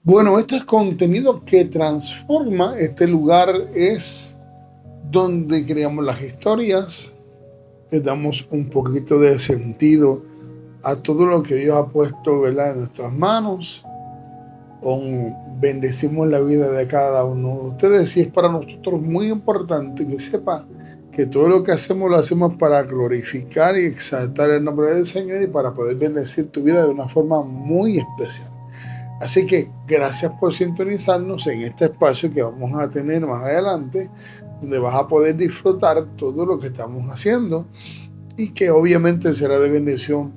Bueno, este es contenido que transforma. Este lugar es donde creamos las historias, le damos un poquito de sentido a todo lo que Dios ha puesto, ¿verdad?, en nuestras manos. Bendecimos la vida de cada uno de ustedes y es para nosotros muy importante que sepa que todo lo que hacemos lo hacemos para glorificar y exaltar el nombre del Señor y para poder bendecir tu vida de una forma muy especial. Así que gracias por sintonizarnos en este espacio que vamos a tener más adelante, donde vas a poder disfrutar todo lo que estamos haciendo y que obviamente será de bendición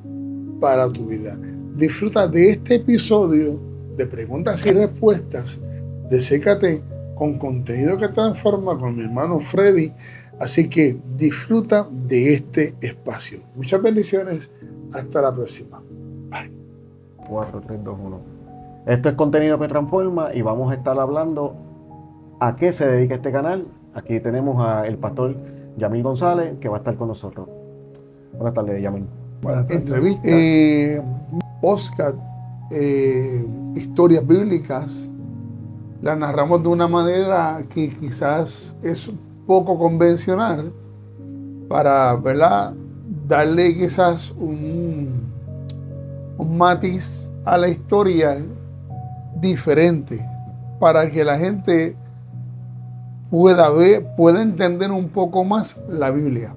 para tu vida. Disfruta de este episodio de preguntas y respuestas de Sécate con contenido que transforma con mi hermano Freddy. Así que disfruta de este espacio. Muchas bendiciones. Hasta la próxima. Bye. 4, 3, 2, 1. Esto es contenido que transforma y vamos a estar hablando a qué se dedica este canal. Aquí tenemos al pastor Yamil González, que va a estar con nosotros. Buenas tardes, Yamil. Buenas tardes. Entrevista, podcast, historias bíblicas, las narramos de una manera que quizás es un poco convencional para, ¿verdad?, darle quizás un matiz a la historia diferente para que la gente pueda entender un poco más la Biblia.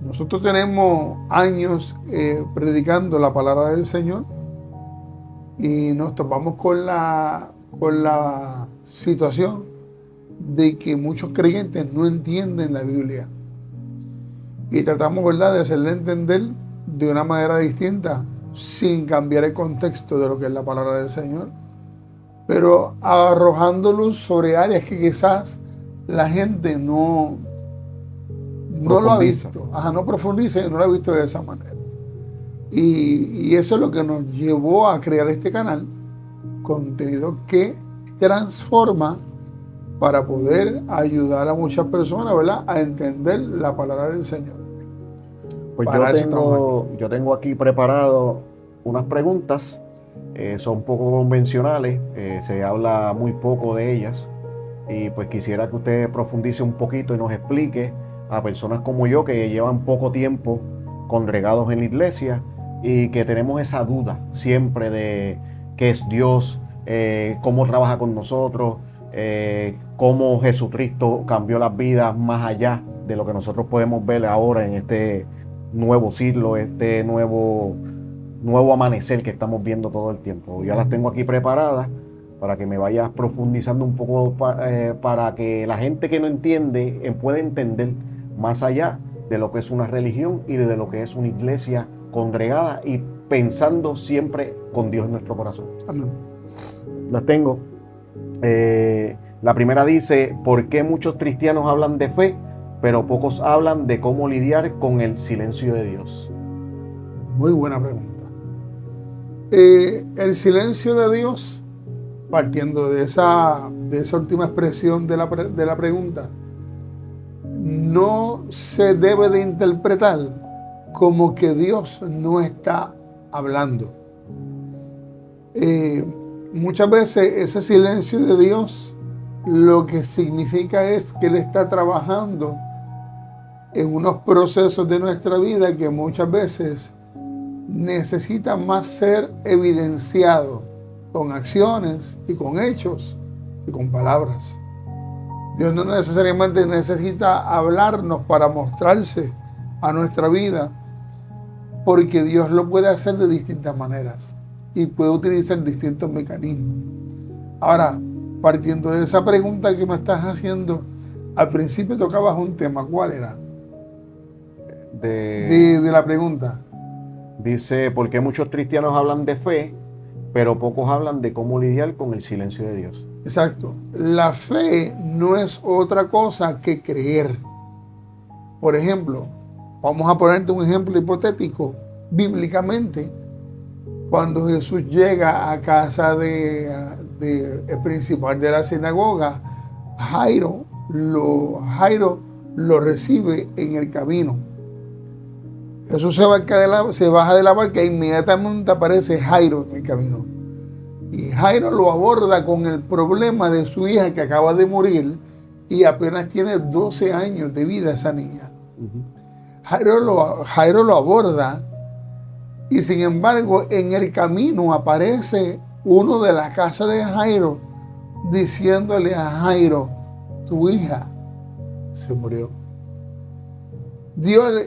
Nosotros tenemos años predicando la palabra del Señor y nos topamos con la situación de que muchos creyentes no entienden la Biblia y tratamos, ¿verdad?, de hacerle entender de una manera distinta sin cambiar el contexto de lo que es la palabra del Señor, pero arrojando luz sobre áreas que quizás la gente no lo ha visto, no profundiza y no lo ha visto de esa manera. Y eso es lo que nos llevó a crear este canal, contenido que transforma para poder ayudar a muchas personas, ¿verdad?, a entender la palabra del Señor. Pues yo tengo aquí preparado unas preguntas, son poco convencionales, se habla muy poco de ellas y pues quisiera que usted profundice un poquito y nos explique a personas como yo que llevan poco tiempo congregados en la iglesia y que tenemos esa duda siempre de qué es Dios, cómo trabaja con nosotros, cómo Jesucristo cambió las vidas más allá de lo que nosotros podemos ver ahora en este nuevo siglo, este nuevo amanecer que estamos viendo todo el tiempo. Ya las tengo aquí preparadas para que me vayas profundizando un poco para que la gente que no entiende pueda entender más allá de lo que es una religión y de lo que es una iglesia congregada y pensando siempre con Dios en nuestro corazón. Amén. Las tengo. La primera dice: ¿por qué muchos cristianos hablan de fe, pero pocos hablan de cómo lidiar con el silencio de Dios? Muy buena pregunta. El silencio de Dios, partiendo de esa última expresión de la pregunta, no se debe de interpretar como que Dios no está hablando. Muchas veces ese silencio de Dios lo que significa es que Él está trabajando en unos procesos de nuestra vida que muchas veces necesitan más ser evidenciados con acciones y con hechos y con palabras. Dios no necesariamente necesita hablarnos para mostrarse a nuestra vida, porque Dios lo puede hacer de distintas maneras y puede utilizar distintos mecanismos. Ahora, partiendo de esa pregunta que me estás haciendo, al principio tocabas un tema. ¿Cuál era? De la pregunta. Dice: ¿por qué muchos cristianos hablan de fe, pero pocos hablan de cómo lidiar con el silencio de Dios? Exacto. La fe no es otra cosa que creer. Por ejemplo, vamos a ponerte un ejemplo hipotético. Bíblicamente, cuando Jesús llega a casa el principal de la sinagoga, Jairo lo recibe en el camino. Jesús se baja de la barca e inmediatamente aparece Jairo en el camino. Y Jairo lo aborda con el problema de su hija que acaba de morir y apenas tiene 12 años de vida esa niña. Jairo lo aborda y sin embargo en el camino aparece uno de la casa de Jairo diciéndole a Jairo, tu hija se murió.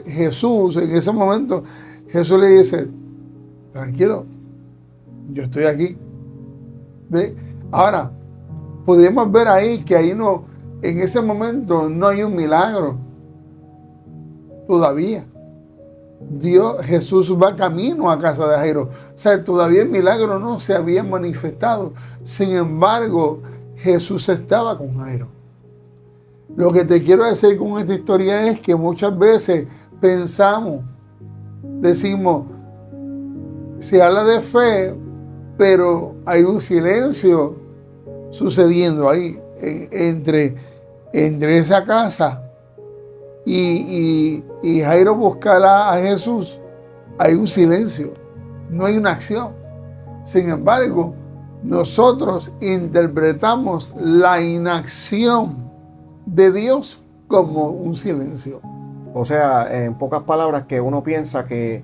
Jesús, en ese momento, Jesús le dice, tranquilo, yo estoy aquí. ¿Ve? Ahora, podemos ver ahí que ahí no, en ese momento no hay un milagro. Todavía. Jesús va camino a casa de Jairo. O sea, todavía el milagro no se había manifestado. Sin embargo, Jesús estaba con Jairo. Lo que te quiero decir con esta historia es que muchas veces pensamos, decimos, se habla de fe, pero hay un silencio sucediendo ahí entre esa casa y Jairo buscar a Jesús. Hay un silencio, no hay una acción. Sin embargo, nosotros interpretamos la inacción de Dios como un silencio. O sea, en pocas palabras, que uno piensa que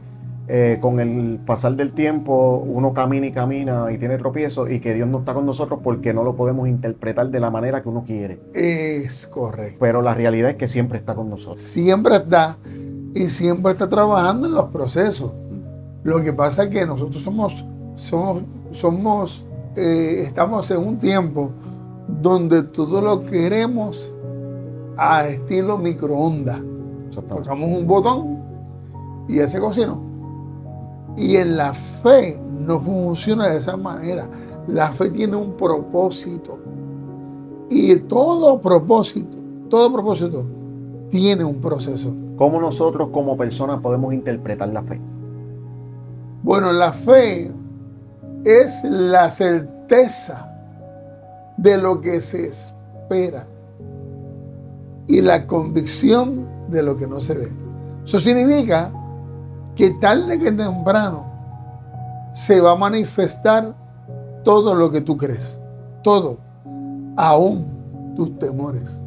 con el pasar del tiempo uno camina y camina y tiene tropiezos y que Dios no está con nosotros porque no lo podemos interpretar de la manera que uno quiere. Es correcto. Pero la realidad es que siempre está con nosotros. Siempre está y siempre está trabajando en los procesos. Lo que pasa es que nosotros estamos en un tiempo donde todo lo queremos a estilo microondas. Tocamos un botón y ya se cocinó. Y en la fe no funciona de esa manera. La fe tiene un propósito. Y todo propósito tiene un proceso. ¿Cómo nosotros como personas podemos interpretar la fe? Bueno, la fe es la certeza de lo que se espera y la convicción de lo que no se ve. Eso significa que tarde que temprano se va a manifestar todo lo que tú crees, todo, aún tus temores,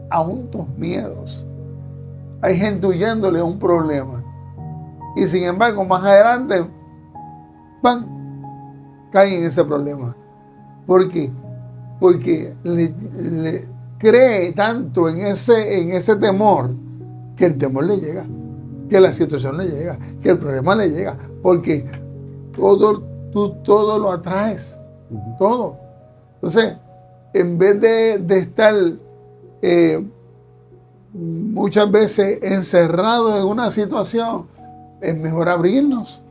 aún tus miedos. Hay gente huyéndole a un problema y sin embargo más adelante ¡pam!, cae en ese problema. ¿Por qué? Porque le cree tanto en ese temor que el temor le llega, que la situación le llega, que el problema le llega, porque tú todo lo atraes, todo. Entonces, en vez de estar muchas veces encerrado en una situación, es mejor abrirnos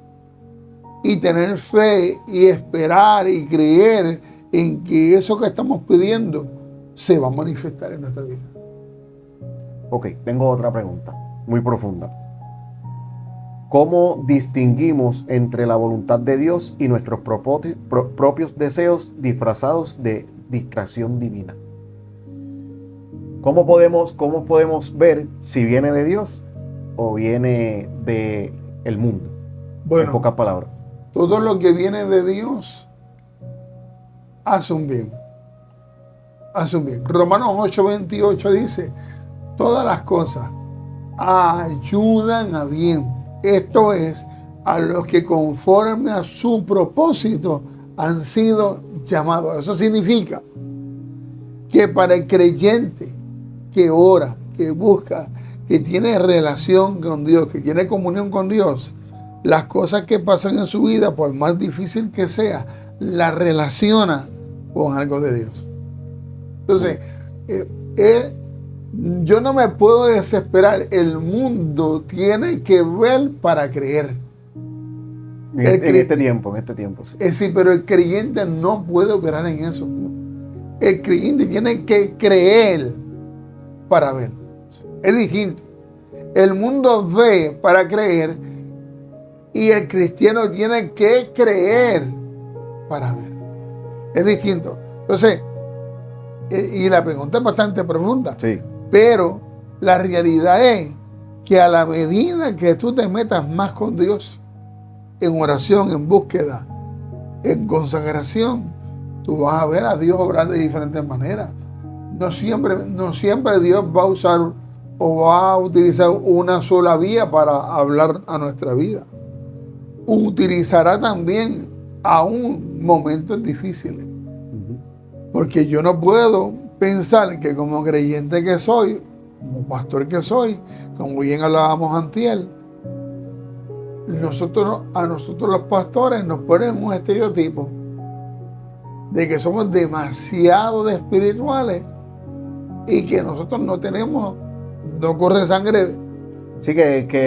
y tener fe y esperar y creer en que eso que estamos pidiendo se va a manifestar en nuestra vida. Ok, tengo otra pregunta muy profunda. ¿Cómo distinguimos entre la voluntad de Dios y nuestros propios deseos disfrazados de distracción divina? ¿Cómo podemos ver si viene de Dios o viene del mundo? Bueno, en pocas palabras. Todo lo que viene de Dios hace un bien. Hace un bien. Romanos 8:28 dice, todas las cosas ayudan a bien. Esto es, a los que conforme a su propósito han sido llamados. Eso significa que para el creyente que ora, que busca, que tiene relación con Dios, que tiene comunión con Dios, las cosas que pasan en su vida, por más difícil que sea, las relaciona con algo de Dios. Entonces, yo no me puedo desesperar. El mundo tiene que ver para creer. En este tiempo, sí. Sí, pero el creyente no puede operar en eso. El creyente tiene que creer para ver. Es distinto. El mundo ve para creer y el cristiano tiene que creer para ver. Es distinto. Entonces, y la pregunta es bastante profunda. Sí. Pero la realidad es que a la medida que tú te metas más con Dios, en oración, en búsqueda, en consagración, tú vas a ver a Dios obrar de diferentes maneras. No siempre Dios va a usar o va a utilizar una sola vía para hablar a nuestra vida. Utilizará también aún momentos difíciles. Porque yo no puedo pensar que como creyente que soy, como pastor que soy, como bien hablábamos antier, a nosotros los pastores nos ponen un estereotipo de que somos demasiado espirituales y que nosotros no corre sangre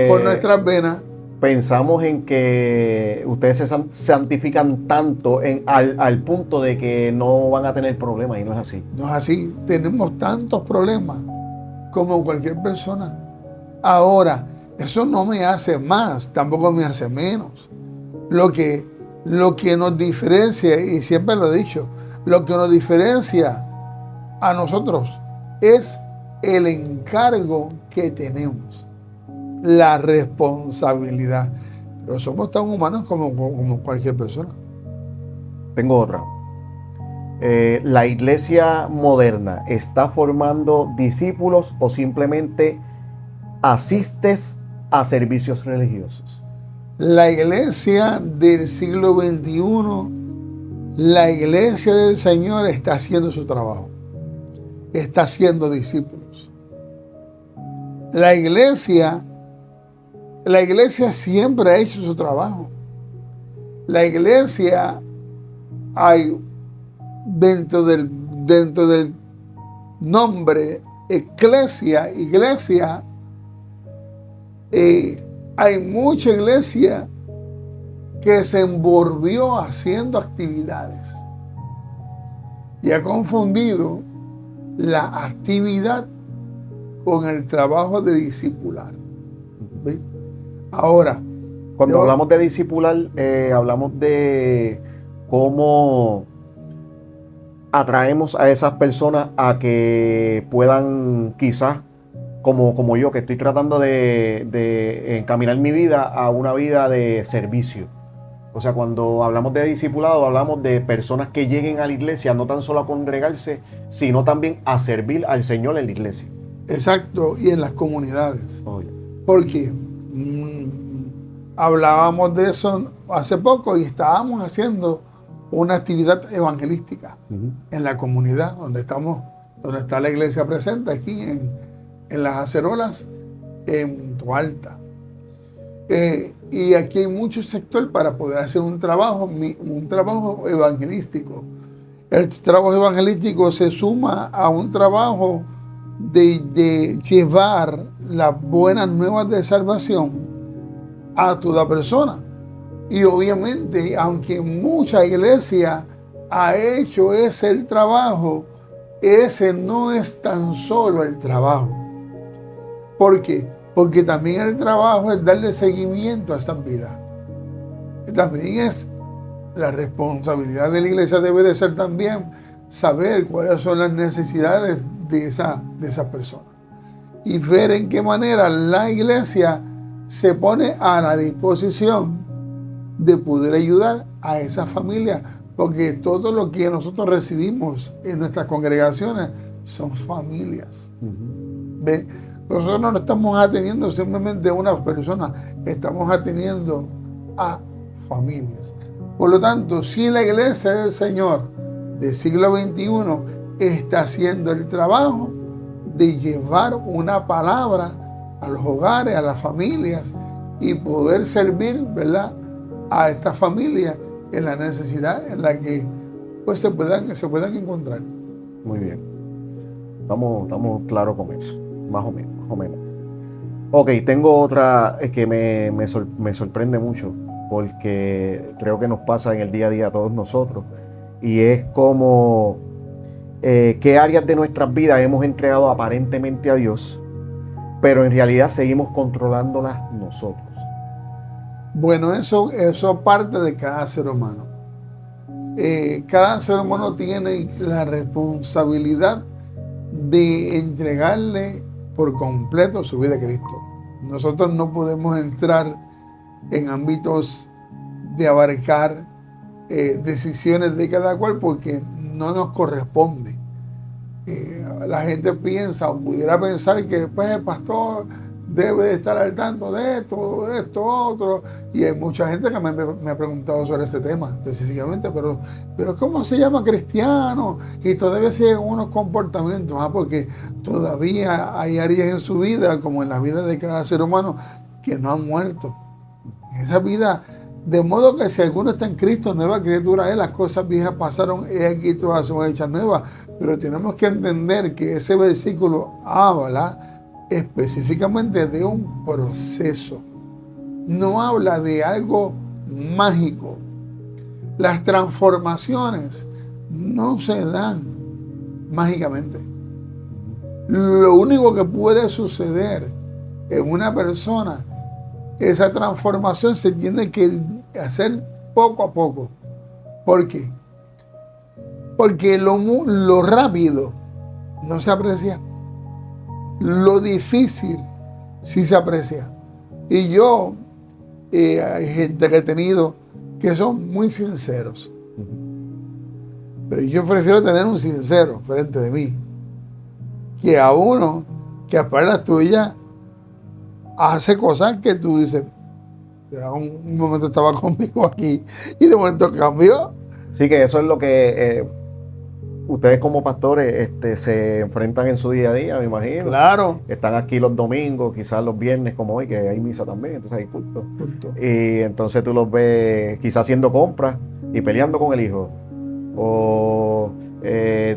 por nuestras venas. Pensamos en que ustedes se santifican tanto al punto de que no van a tener problemas, y no es así. No es así. Tenemos tantos problemas como cualquier persona. Ahora, eso no me hace más, tampoco me hace menos. Lo que nos diferencia, y siempre lo he dicho, lo que nos diferencia a nosotros es el encargo que tenemos, la responsabilidad. Pero somos tan humanos como cualquier persona. Tengo otra. ¿La iglesia moderna está formando discípulos o simplemente asistes a servicios religiosos? La iglesia del siglo XXI, la iglesia del Señor está haciendo su trabajo. Está haciendo discípulos. La iglesia siempre ha hecho su trabajo. La iglesia hay dentro del nombre iglesia, hay mucha iglesia que se envolvió haciendo actividades y ha confundido la actividad con el trabajo de discipular. ¿Ves? Ahora, cuando hablamos de discipular, hablamos de cómo atraemos a esas personas a que puedan, quizás, como yo, que estoy tratando de encaminar mi vida a una vida de servicio. O sea, cuando hablamos de discipulado, hablamos de personas que lleguen a la iglesia, no tan solo a congregarse, sino también a servir al Señor en la iglesia. Exacto, y en las comunidades. Porque hablábamos de eso hace poco y estábamos haciendo una actividad evangelística en la comunidad donde está la iglesia presente, aquí en las acerolas, en Toalta. Y aquí hay mucho sector para poder hacer un trabajo evangelístico. El trabajo evangelístico se suma a un trabajo de llevar las buenas nuevas de salvación a toda persona. Y obviamente, aunque mucha iglesia ha hecho el trabajo, ese no es tan solo el trabajo. ¿Por qué? Porque también el trabajo es darle seguimiento a estas vidas. También es la responsabilidad de la iglesia, debe de ser también saber cuáles son las necesidades de esas personas y ver en qué manera la iglesia se pone a la disposición de poder ayudar a esa familia, porque todo lo que nosotros recibimos en nuestras congregaciones son familias. ¿Ve? Nosotros no estamos atendiendo simplemente a una persona, estamos atendiendo a familias. Por lo tanto, si la iglesia del Señor del siglo XXI está haciendo el trabajo de llevar una palabra a los hogares, a las familias, y poder servir, ¿verdad?, a estas familias en la necesidad en la que pues se puedan encontrar. Muy bien. Estamos claros con eso, más o menos. Ok, tengo otra que me sorprende mucho, porque creo que nos pasa en el día a día a todos nosotros, y es como qué áreas de nuestras vidas hemos entregado aparentemente a Dios, pero en realidad seguimos controlándolas nosotros. Bueno, eso parte de cada ser humano. Cada ser humano tiene la responsabilidad de entregarle por completo su vida a Cristo. Nosotros no podemos entrar en ámbitos de abarcar decisiones de cada cual porque no nos corresponde. La gente piensa o pudiera pensar que pues, el pastor debe de estar al tanto de esto, otro. Y hay mucha gente que me ha preguntado sobre este tema específicamente, pero ¿cómo se llama cristiano? Y todavía siguen unos comportamientos, porque todavía hay áreas en su vida, como en la vida de cada ser humano, que no han muerto. En esa vida, de modo que si alguno está en Cristo, nueva criatura es, las cosas viejas pasaron, he aquí todas son hechas nuevas. Pero tenemos que entender que ese versículo habla específicamente de un proceso. No habla de algo mágico. Las transformaciones no se dan mágicamente. Lo único que puede suceder en una persona, esa transformación se tiene que hacer poco a poco. ¿Por qué? Porque lo rápido no se aprecia. Lo difícil sí se aprecia. Y yo, hay gente que he tenido que son muy sinceros. Pero yo prefiero tener un sincero frente de mí que a uno que a espaldas tuyas hace cosas que tú dices, un momento estaba conmigo aquí y de momento cambió. Sí, que eso es lo que ustedes como pastores se enfrentan en su día a día, me imagino. Claro. Están aquí los domingos, quizás los viernes como hoy, que hay misa también, entonces hay culto. Y entonces tú los ves quizás haciendo compras y peleando con el hijo. O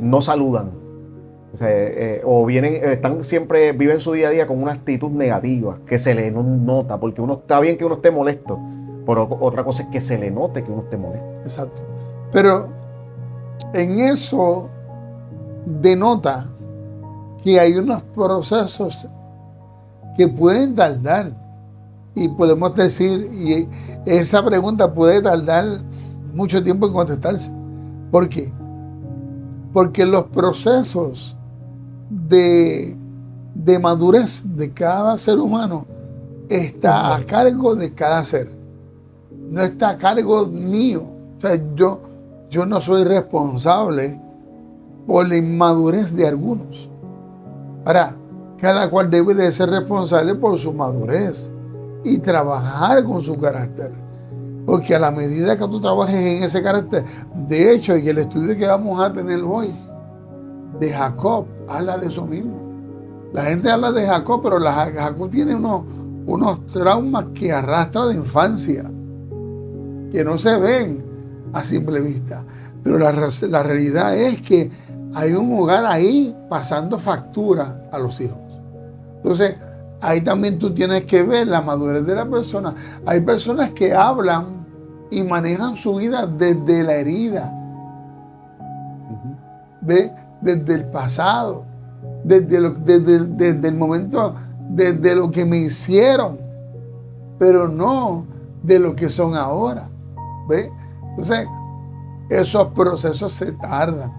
no saludan. O vienen, viven su día a día con una actitud negativa, que se le nota, porque uno está bien que uno esté molesto, pero otra cosa es que se le note que uno esté molesto. Exacto. Pero en eso denota que hay unos procesos que pueden tardar. Y podemos decir, y esa pregunta puede tardar mucho tiempo en contestarse. ¿Por qué? Porque los procesos de madurez de cada ser humano está a cargo de cada ser. No está a cargo mío. O sea, yo no soy responsable por la inmadurez de algunos. Ahora, cada cual debe de ser responsable por su madurez y trabajar con su carácter. Porque a la medida que tú trabajes en ese carácter, de hecho, y el estudio que vamos a tener hoy de Jacob habla de eso mismo. La gente habla de Jacob, pero Jacob tiene unos traumas que arrastra de infancia, que no se ven a simple vista. Pero la realidad es que hay un hogar ahí pasando factura a los hijos. Entonces, ahí también tú tienes que ver la madurez de la persona. Hay personas que hablan y manejan su vida desde la herida. ¿Ve? Desde el pasado. Desde el momento, desde lo que me hicieron. Pero no de lo que son ahora. ¿Ve? Entonces, esos procesos se tardan.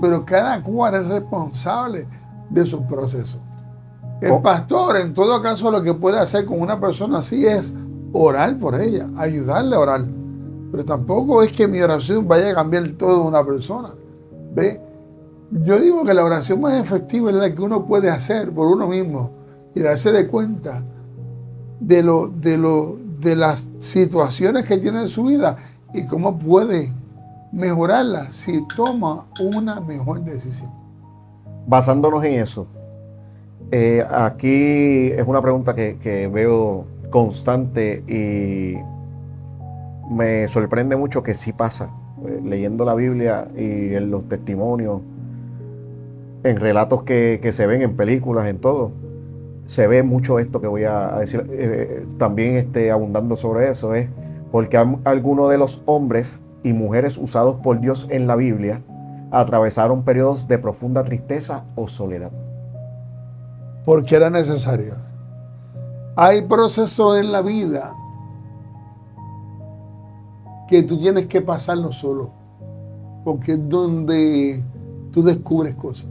Pero cada cual es responsable de sus procesos. El pastor, en todo caso, lo que puede hacer con una persona así es orar por ella, ayudarle a orar. Pero tampoco es que mi oración vaya a cambiar todo de una persona. ¿Ve? Yo digo que la oración más efectiva es la que uno puede hacer por uno mismo y darse de cuenta de las situaciones que tiene en su vida y cómo puede mejorarlas si toma una mejor decisión. Basándonos en eso, aquí es una pregunta que veo constante y me sorprende mucho que sí pasa. Leyendo la Biblia y en los testimonios, en relatos que se ven en películas, en todo, se ve mucho esto que voy a decir. También abundando sobre eso, es porque algunos de los hombres y mujeres usados por Dios en la Biblia atravesaron periodos de profunda tristeza o soledad. Porque era necesario. Hay procesos en la vida que tú tienes que pasarlo solo, porque es donde tú descubres cosas.